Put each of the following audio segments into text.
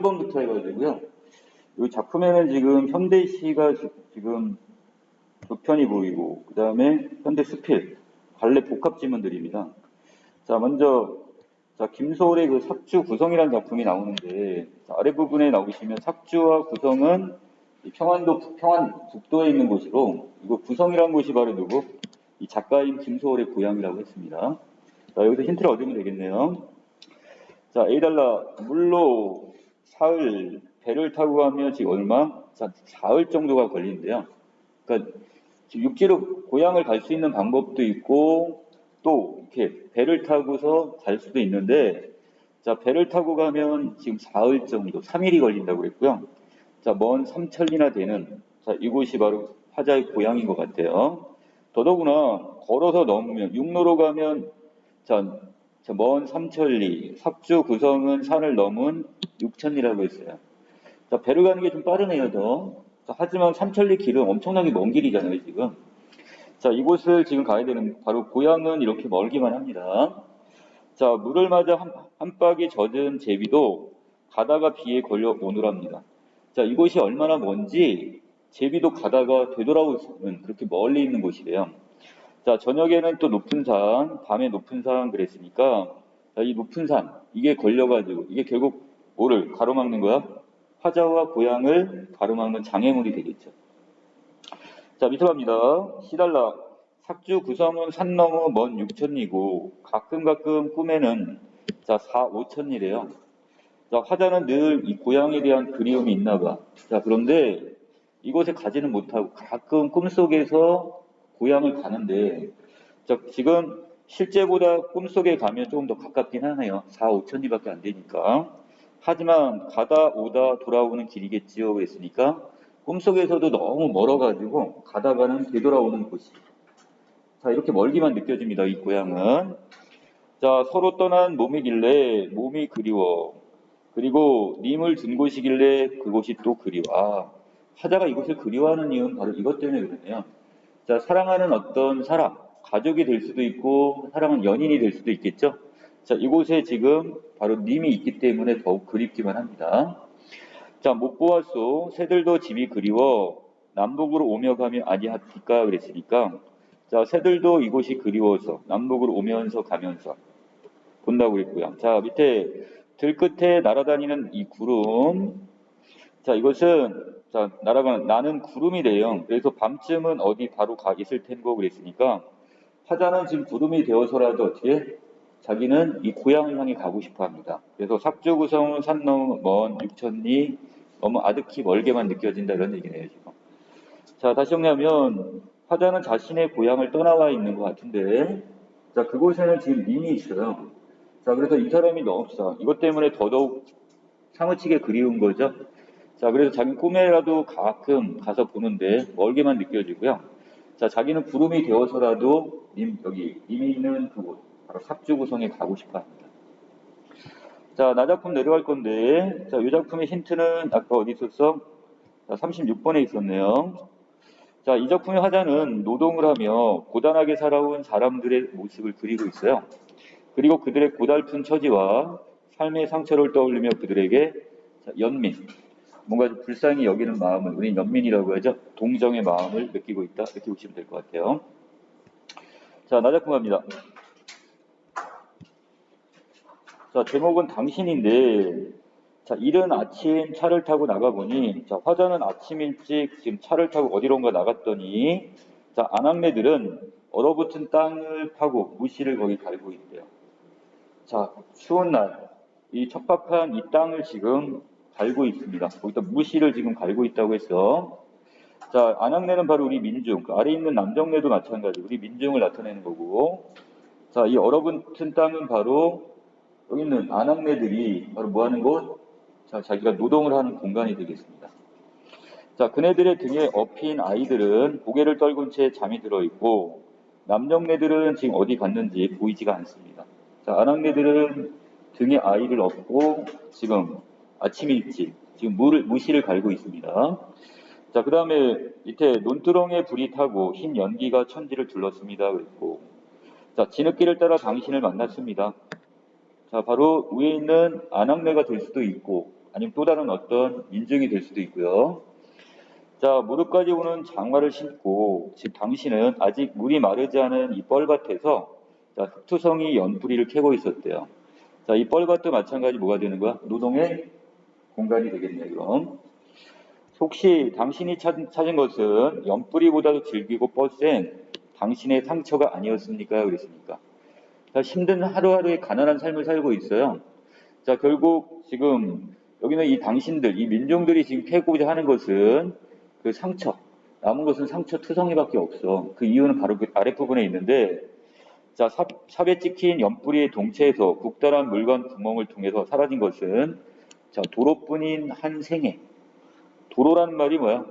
1번부터 해가지고요. 이 작품에는 지금 현대시가 지금 조편이 보이고, 그 다음에 현대 수필, 관례 복합 지문들입니다. 자, 먼저, 자, 김소월의 그 삭주 구성이라는 작품이 나오는데, 자, 아래 부분에 나오시면 삭주와 구성은 이 평안 북도에 있는 곳이고, 이거 구성이라는 곳이 바로 누구? 이 작가인 김소월의 고향이라고 했습니다. 자, 여기서 힌트를 얻으면 되겠네요. 자, A달러, 물로 사흘, 배를 타고 가면 지금 얼마? 자, 사흘 정도가 걸리는데요. 그러니까 지금 육지로 고향을 갈 수 있는 방법도 있고, 또 이렇게 배를 타고서 갈 수도 있는데, 자, 배를 타고 가면 지금 사흘 정도, 3일이 걸린다고 그랬고요. 자, 먼 삼천리나 되는, 자, 이곳이 바로 화자의 고향인 것 같아요. 더더구나, 걸어서 넘으면, 육로로 가면, 자, 먼 삼천리, 삭주 구성은 산을 넘은 육천리라고 했어요. 자, 배를 가는 게 좀 빠르네요, 더. 자, 하지만 삼천리 길은 엄청나게 먼 길이잖아요, 지금. 자, 이곳을 지금 가야 되는, 바로 고향은 이렇게 멀기만 합니다. 자, 물을 맞아 한 빡이 젖은 제비도 가다가 비에 걸려 오느랍니다. 자, 이곳이 얼마나 먼지, 제비도 가다가 되돌아오는 그렇게 멀리 있는 곳이래요. 자, 저녁에는 또 높은 산, 밤에 높은 산 그랬으니까, 자, 이 높은 산, 이게 걸려가지고, 이게 결국 뭐를 가로막는 거야? 화자와 고향을 가로막는 장애물이 되겠죠. 자, 밑으로 갑니다. 시달라. 삭주 구성은 산 너머 먼 육천리고, 가끔 꿈에는, 자, 5천리래요. 자, 화자는 늘 이 고향에 대한 그리움이 있나 봐. 자, 그런데 이곳에 가지는 못하고 가끔 꿈속에서 고향을 가는데, 자, 지금 실제보다 꿈속에 가면 조금 더 가깝긴 하네요. 5천리밖에 안 되니까. 하지만 가다 오다 돌아오는 길이겠지요. 그랬으니까 꿈속에서도 너무 멀어가지고 가다가는 되돌아오는 곳이. 자, 이렇게 멀기만 느껴집니다. 이 고향은. 자, 서로 떠난 몸이길래 몸이 그리워. 그리고 님을 둔 곳이길래 그곳이 또 그리워. 아, 화자가 이곳을 그리워하는 이유는 바로 이것 때문에 그러네요. 자, 사랑하는 어떤 사람, 가족이 될 수도 있고, 사랑하는 연인이 될 수도 있겠죠? 자, 이곳에 지금 바로 님이 있기 때문에 더욱 그립기만 합니다. 자, 못 보았소. 새들도 집이 그리워. 남북으로 오며 가며 아니하니까 그랬으니까. 자, 새들도 이곳이 그리워서 남북으로 오면서 가면서 본다고 그랬고요. 자, 밑에 들끝에 날아다니는 이 구름. 자, 이것은 자, 날아가는 나는 구름이래요. 그래서 밤쯤은 어디 바로 가 있을 텐고 그랬으니까 화자는 지금 구름이 되어서라도 어떻게 자기는 이 고향을 향해 가고 싶어 합니다. 그래서 삭주구성은 산 너머 먼 육천리 너무 아득히 멀게만 느껴진다 이런 얘기네요, 지금. 자, 다시 정리하면 화자는 자신의 고향을 떠나와 있는 것 같은데 자, 그곳에는 지금 님이 있어요. 자, 그래서 이 사람이 너무 없어. 이것 때문에 더더욱 사무치게 그리운 거죠. 자, 그래서 자기 꿈에라도 가끔 가서 보는데 멀게만 느껴지고요. 자, 자기는 구름이 되어서라도 여기 님이 있는 그곳, 바로 삭주구성에 가고 싶어 합니다. 자, 나 작품 내려갈 건데, 자, 이 작품의 힌트는 아까 어디 있었어? 자, 36번에 있었네요. 자, 이 작품의 화자는 노동을 하며 고단하게 살아온 사람들의 모습을 그리고 있어요. 그리고 그들의 고달픈 처지와 삶의 상처를 떠올리며 그들에게 연민, 뭔가 불쌍히 여기는 마음을 우리 연민이라고 하죠. 동정의 마음을 느끼고 있다. 이렇게 보시면 될 것 같아요. 자, 나 작품 갑니다. 자, 제목은 당신인데 자, 이른 아침 차를 타고 나가보니 자, 화자는 아침 일찍 지금 차를 타고 어디론가 나갔더니 자, 아낙네들은 얼어붙은 땅을 파고 무시를 거기 갈고 있대요. 자, 추운 날, 이 척박한 이 땅을 지금 갈고 있습니다. 거기다 무시를 지금 갈고 있다고 해서 자, 안악내는 바로 우리 민중, 그 아래 있는 남정내도 마찬가지, 우리 민중을 나타내는 거고 자, 이 얼어붙은 땅은 바로 여기 있는 안악내들이 바로 뭐 하는 곳? 자, 자기가 노동을 하는 공간이 되겠습니다. 자, 그네들의 등에 업힌 아이들은 고개를 떨군 채 잠이 들어있고 남정네들은 지금 어디 갔는지 보이지가 않습니다. 자, 안악내들은 등에 아이를 업고 지금 아침 일찍 지금 무시를 갈고 있습니다. 자, 그 다음에 밑에 논두렁에 불이 타고 흰 연기가 천지를 둘렀습니다. 그랬고 자, 진흙길을 따라 당신을 만났습니다. 자, 바로 위에 있는 안악내가 될 수도 있고 아니면 또 다른 어떤 인증이 될 수도 있고요. 자, 무릎까지 오는 장화를 신고 지금 당신은 아직 물이 마르지 않은 이 뻘밭에서 자, 흑투성이 연뿌리를 캐고 있었대요. 자, 이 뻘밭도 마찬가지 뭐가 되는 거야? 노동의 공간이 되겠네요. 그럼 혹시 당신이 찾은 것은 연뿌리보다도 질기고 뻗센 당신의 상처가 아니었습니까? 그랬습니까? 자, 힘든 하루하루의 가난한 삶을 살고 있어요. 자, 결국 지금 여기는 이 당신들, 이 민중들이 지금 캐고자 하는 것은 그 상처, 남은 것은 상처 투성이밖에 없어. 그 이유는 바로 그 아랫부분에 있는데, 자, 삽에 찍힌 연뿌리의 동체에서 북달한 물건 구멍을 통해서 사라진 것은 자, 도로뿐인 한 생애. 도로란 말이 뭐야?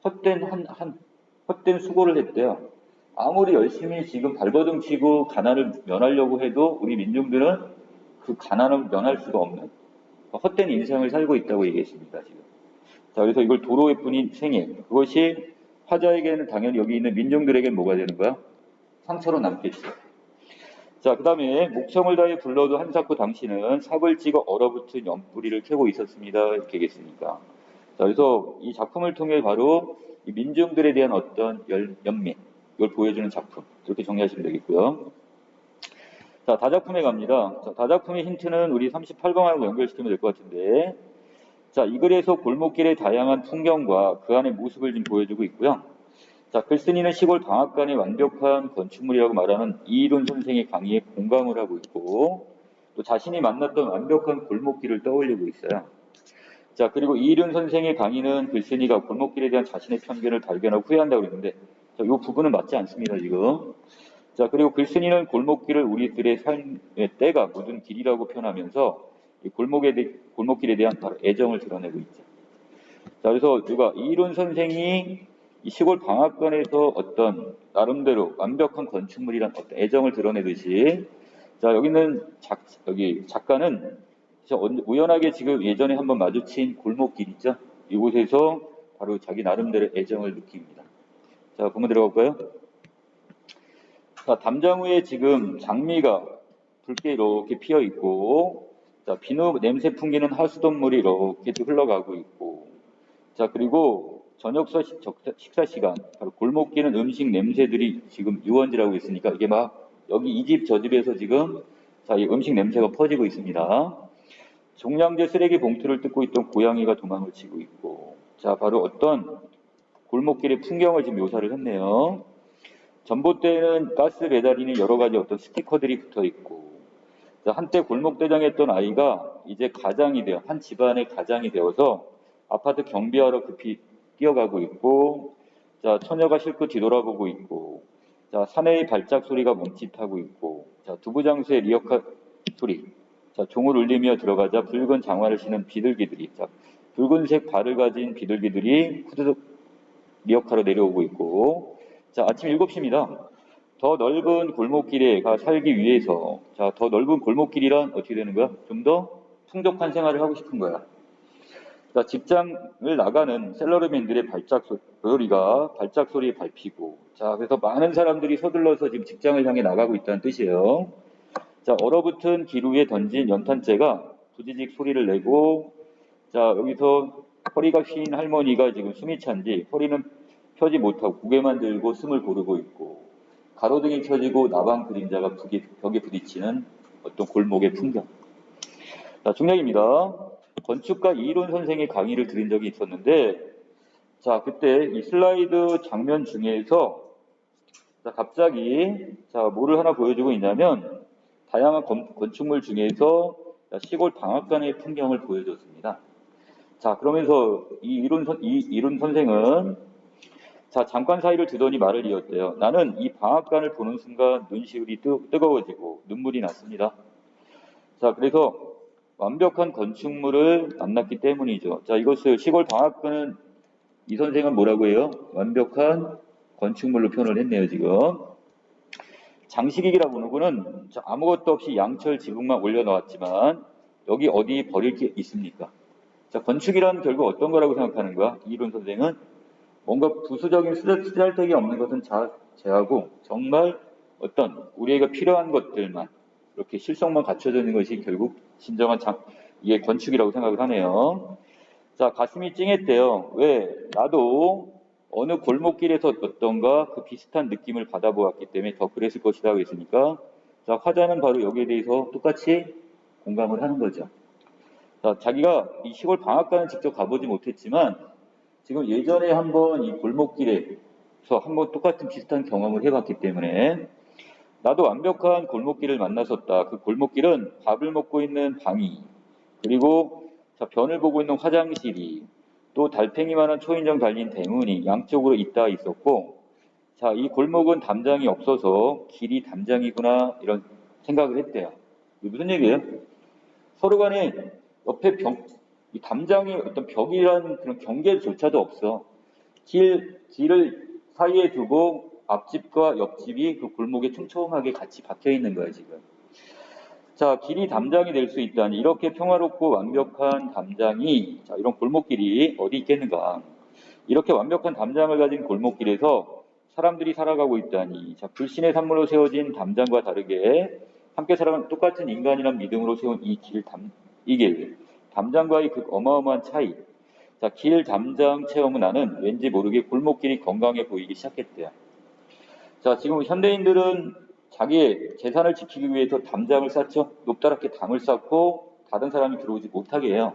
헛된 수고를 했대요. 아무리 열심히 지금 발버둥 치고 가난을 면하려고 해도 우리 민중들은 그 가난을 면할 수가 없는 헛된 인생을 살고 있다고 얘기했습니다. 지금. 자, 그래서 이걸 도로의 뿐인 생애. 그것이 화자에게는 당연히 여기 있는 민중들에게는 뭐가 되는 거야? 상처로 남겠죠. 자, 그 다음에 목청을 다해 불러도 한사코 당신은 삽을 찍어 얼어붙은 연뿌리를 캐고 있었습니다. 이렇게 얘기했으니까. 자, 그래서 이 작품을 통해 바로 이 민중들에 대한 어떤 연민, 이걸 보여주는 작품. 이렇게 정리하시면 되겠고요. 자, 다작품에 갑니다. 자, 다작품의 힌트는 우리 38번하고 연결시키면 될 것 같은데, 자, 이 글에서 골목길의 다양한 풍경과 그 안의 모습을 좀 보여주고 있고요. 자, 글쓴이는 시골 방앗간의 완벽한 건축물이라고 말하는 이일훈 선생의 강의에 공감을 하고 있고, 또 자신이 만났던 완벽한 골목길을 떠올리고 있어요. 자, 그리고 이일훈 선생의 강의는 글쓴이가 골목길에 대한 자신의 편견을 발견하고 후회한다고 그랬는데, 자, 이 부분은 맞지 않습니다, 지금. 자, 그리고 글쓴이는 골목길을 우리들의 삶의 때가 묻은 길이라고 표현하면서 이 골목길에 대한 바로 애정을 드러내고 있죠. 자, 그래서 누가 이일훈 선생이 이 시골 방앗간에서 어떤 나름대로 완벽한 건축물이란 어떤 애정을 드러내듯이, 자, 여기 작가는 우연하게 지금 예전에 한번 마주친 골목길 있죠? 이곳에서 바로 자기 나름대로 애정을 느낍니다. 자, 보면 들어갈까요? 자, 담장우에 지금 장미가 붉게 이렇게 피어 있고, 자, 비누 냄새 풍기는 하수돗물이 이렇게 흘러가고 있고, 자, 그리고 저녁 식사 시간, 바로 골목길은 음식 냄새들이 지금 유원지라고 있으니까 이게 막 여기 이 집 저 집에서 지금 자, 이 음식 냄새가 퍼지고 있습니다. 종량제 쓰레기 봉투를 뜯고 있던 고양이가 도망을 치고 있고, 자, 바로 어떤 골목길의 풍경을 지금 묘사를 했네요. 전봇대에는 가스 배달이니 여러 가지 어떤 스티커들이 붙어 있고, 자, 한때 골목대장했던 아이가 이제 가장이 되어, 한 집안의 가장이 되어서 아파트 경비하러 급히 뛰어가고 있고, 자, 처녀가 실컷 뒤돌아보고 있고, 자, 사내의 발작 소리가 멈칫하고 있고, 자, 두부장수의 리어카 소리, 자, 종을 울리며 들어가자 붉은 장화를 신은 비둘기들이, 자, 붉은색 발을 가진 비둘기들이 후드득 리어카로 내려오고 있고, 자, 아침 7시입니다. 더 넓은 골목길에 살기 위해서, 자, 더 넓은 골목길이란 어떻게 되는 거야? 좀 더 풍족한 생활을 하고 싶은 거야. 자, 직장을 나가는 셀러리맨들의 발작 소리에 밟히고, 자, 그래서 많은 사람들이 서둘러서 지금 직장을 향해 나가고 있다는 뜻이에요. 자, 얼어붙은 길 위에 던진 연탄재가 부지직 소리를 내고, 자, 여기서 허리가 휜 할머니가 지금 숨이 찬지 허리는 펴지 못하고 고개만 들고 숨을 고르고 있고, 가로등이 켜지고 나방 그림자가 벽에 부딪히는 어떤 골목의 풍경. 자, 중략입니다. 건축가 이일훈 선생의 강의를 들은 적이 있었는데, 자, 그때 이 슬라이드 장면 중에서 자, 갑자기 자, 뭐를 하나 보여주고 있냐면 다양한 건축물 중에서 시골 방앗간의 풍경을 보여줬습니다. 자, 그러면서 이일훈 선생은 자, 잠깐 사이를 두더니 말을 이었대요. 나는 이 방앗간을 보는 순간 눈시울이 뜨거워지고 눈물이 났습니다. 자, 그래서 완벽한 건축물을 만났기 때문이죠. 자, 이것을 시골 방앗간은 이 선생은 뭐라고 해요? 완벽한 건축물로 표현을 했네요, 지금. 장식이라고 하는 거는 아무것도 없이 양철 지붕만 올려놓았지만 여기 어디 버릴 게 있습니까? 자, 건축이란 결국 어떤 거라고 생각하는 거야? 이일훈 선생은 뭔가 부수적인 쓰잘데기 없는 것은 제하고 정말 어떤 우리에게 필요한 것들만 이렇게 실속만 갖춰져 있는 것이 결국 진정한 이게 건축이라고 생각을 하네요. 자, 가슴이 찡했대요. 왜? 나도 어느 골목길에서 어떤가 그 비슷한 느낌을 받아보았기 때문에 더 그랬을 것이다 그랬으니까, 자, 화자는 바로 여기에 대해서 똑같이 공감을 하는 거죠. 자, 자기가 이 시골 방앗간은 직접 가보지 못했지만 지금 예전에 한번 이 골목길에서 한번 똑같은 비슷한 경험을 해봤기 때문에 나도 완벽한 골목길을 만났었다. 그 골목길은 밥을 먹고 있는 방이, 그리고 자, 변을 보고 있는 화장실이, 또 달팽이만한 초인종 달린 대문이 양쪽으로 있다 있었고, 자, 이 골목은 담장이 없어서 길이 담장이구나 이런 생각을 했대요. 이게 무슨 얘기예요? 서로 간에 옆에 이 담장이 어떤 벽이라는 그런 경계조차도 없어. 길을 사이에 두고 앞집과 옆집이 그 골목에 촘촘하게 같이 박혀 있는 거야, 지금. 자, 길이 담장이 될 수 있다니 이렇게 평화롭고 완벽한 담장이, 자, 이런 골목길이 어디 있겠는가? 이렇게 완벽한 담장을 가진 골목길에서 사람들이 살아가고 있다니, 자, 불신의 산물로 세워진 담장과 다르게 함께 살아가는 똑같은 인간이란 믿음으로 세운 이 길, 담장과의 그 어마어마한 차이. 자, 길 담장 체험은 나는 왠지 모르게 골목길이 건강해 보이기 시작했대요. 자, 지금 현대인들은 자기의 재산을 지키기 위해서 담장을 쌓죠. 높다랗게 담을 쌓고 다른 사람이 들어오지 못하게 해요.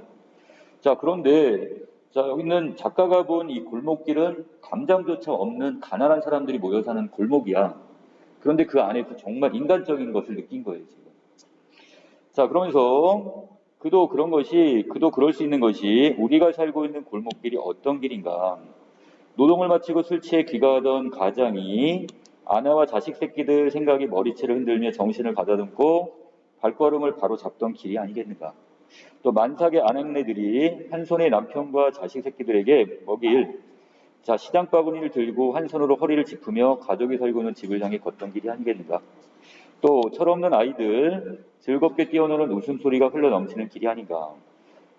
자, 그런데 자, 여기 있는 작가가 본 이 골목길은 담장조차 없는 가난한 사람들이 모여 사는 골목이야. 그런데 그 안에서 정말 인간적인 것을 느낀 거예요, 지금. 자, 그러면서 그도 그럴 수 있는 것이 우리가 살고 있는 골목길이 어떤 길인가. 노동을 마치고 술 취해 귀가하던 가장이 아내와 자식 새끼들 생각에 머리채를 흔들며 정신을 가다듬고 발걸음을 바로 잡던 길이 아니겠는가. 또 만삭의 아낙네들이 한 손에 남편과 자식 새끼들에게 먹일 자, 시장 바구니를 들고 한 손으로 허리를 짚으며 가족이 살고 있는 집을 향해 걷던 길이 아니겠는가. 또 철없는 아이들 즐겁게 뛰어노는 웃음소리가 흘러넘치는 길이 아닌가.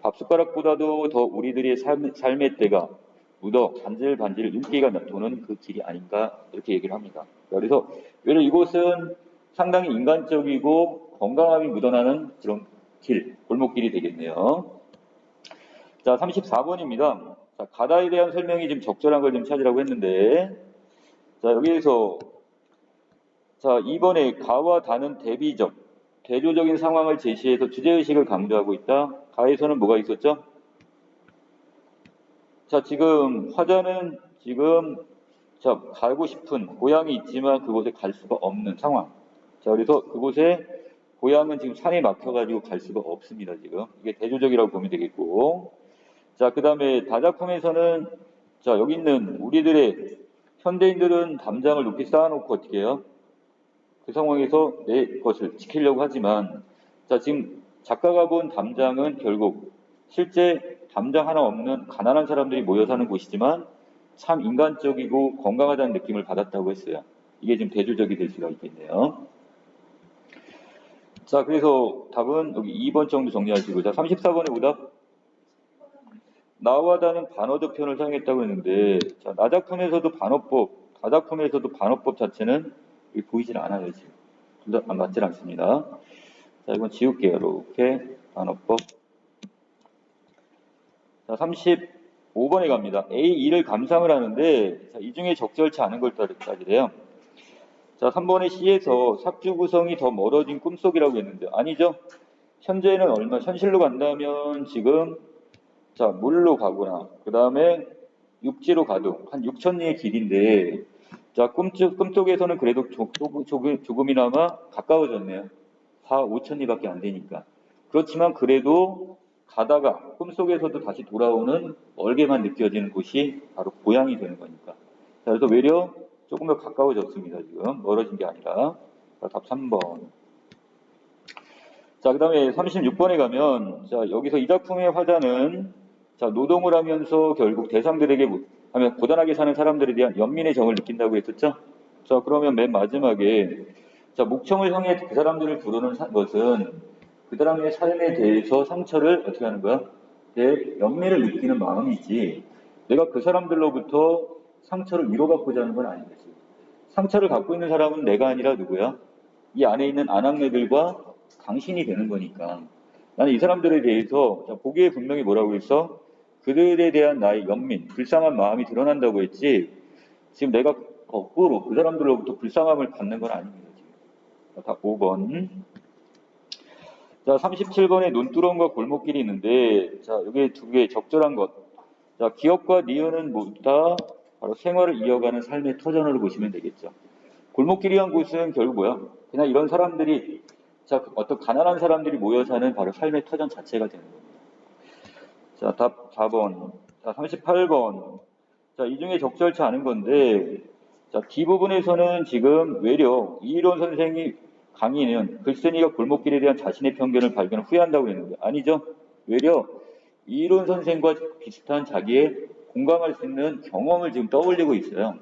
밥숟가락보다도 더 우리들의 삶의 때가 묻어 반질반질 윤기가 도는 그 길이 아닌가 이렇게 얘기를 합니다. 그래서 왜냐면 이곳은 상당히 인간적이고 건강함이 묻어나는 그런 길, 골목길이 되겠네요. 자, 34번입니다. 자, 가다에 대한 설명이 좀 적절한 걸 좀 찾으라고 했는데, 자, 여기에서 자, 2번에 가와 다는 대비적, 대조적인 상황을 제시해서 주제의식을 강조하고 있다. 가에서는 뭐가 있었죠? 자, 지금 화자는 지금 자, 가고 싶은 고향이 있지만 그곳에 갈 수가 없는 상황. 자, 그래서 그곳에 고향은 지금 산에 막혀가지고 갈 수가 없습니다, 지금. 이게 대조적이라고 보면 되겠고. 자, 그 다음에 다작품에서는 자, 여기 있는 우리들의 현대인들은 담장을 높이 쌓아놓고 어떻게 해요? 그 상황에서 내 것을 지키려고 하지만 자, 지금 작가가 본 담장은 결국 실제 담장 하나 없는 가난한 사람들이 모여 사는 곳이지만 참 인간적이고 건강하다는 느낌을 받았다고 했어요. 이게 지금 대조적이 될 수가 있겠네요. 자, 그래서 답은 여기 2번 정도 정리하시고, 자, 34번의 오답. 나와 다는 반어적 표현을 사용했다고 했는데, 자, 나작품에서도 반어법, 다작품에서도 반어법 자체는 여기 보이질 않아요, 지금. 둘 다 맞질 않습니다. 자, 이건 지울게요, 이렇게. 반어법. 자, 35번에 갑니다. A2를 감상을 하는데, 자, 이 중에 적절치 않은 걸 따지래요. 자, 3번의 C에서 삭주 구성이 더 멀어진 꿈속이라고 했는데, 아니죠? 현재는 현실로 간다면 지금, 자, 물로 가거나, 그 다음에 육지로 가도 한 6,000리의 길인데, 자, 꿈속에서는 그래도 조금이나마 가까워졌네요. 5,000리밖에 안 되니까. 그렇지만 그래도 가다가 꿈속에서도 다시 돌아오는 멀게만 느껴지는 곳이 바로 고향이 되는 거니까. 자, 그래서 외려 조금 더 가까워졌습니다. 지금 멀어진 게 아니라. 자, 답 3번. 자, 그 다음에 36번에 가면 자, 여기서 이 작품의 화자는 자, 노동을 하면서 결국 대상들에게 하면 고단하게 사는 사람들에 대한 연민의 정을 느낀다고 했었죠. 자, 그러면 맨 마지막에 자, 목청을 향해 그 사람들을 부르는 것은 그 사람의 삶에 대해서 상처를 어떻게 하는 거야? 연민을 느끼는 마음이지 내가 그 사람들로부터 상처를 위로받고자 하는 건 아닌 거지. 상처를 갖고 있는 사람은 내가 아니라 누구야? 이 안에 있는 아낙네들과 당신이 되는 거니까. 나는 이 사람들에 대해서 자, 보기에 분명히 뭐라고 했어? 그들에 대한 나의 연민, 불쌍한 마음이 드러난다고 했지. 지금 내가 거꾸로 그 사람들로부터 불쌍함을 받는 건 아닙니다. 지금. 다 5번. 자, 37번에 논두렁과 골목길이 있는데, 자, 여기 두 개 적절한 것. 자, 기업과 니은은 모두 다 바로 생활을 이어가는 삶의 터전으로 보시면 되겠죠. 골목길이란 곳은 결국 뭐야? 그냥 이런 사람들이, 자, 어떤 가난한 사람들이 모여 사는 바로 삶의 터전 자체가 되는 겁니다. 자, 답 4번. 자, 38번. 자, 이 중에 적절치 않은 건데, 자, D부분에서는 지금 외려 이일원 선생이 강의는 글쓴이가 골목길에 대한 자신의 편견을 발견 후회한다고 했는데, 아니죠. 외려 이일원 선생과 비슷한 자기의 공감할 수 있는 경험을 지금 떠올리고 있어요.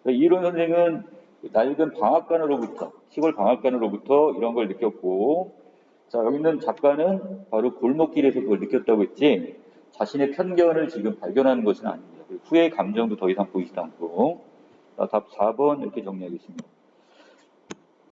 그러니까 이일원 선생은 낡은 방앗간으로부터, 시골 방앗간으로부터 이런 걸 느꼈고, 자, 여기 있는 작가는 바로 골목길에서 그걸 느꼈다고 했지, 자신의 편견을 지금 발견하는 것은 아닙니다. 후회의 감정도 더 이상 보이지도 않고. 답 4번 이렇게 정리하겠습니다.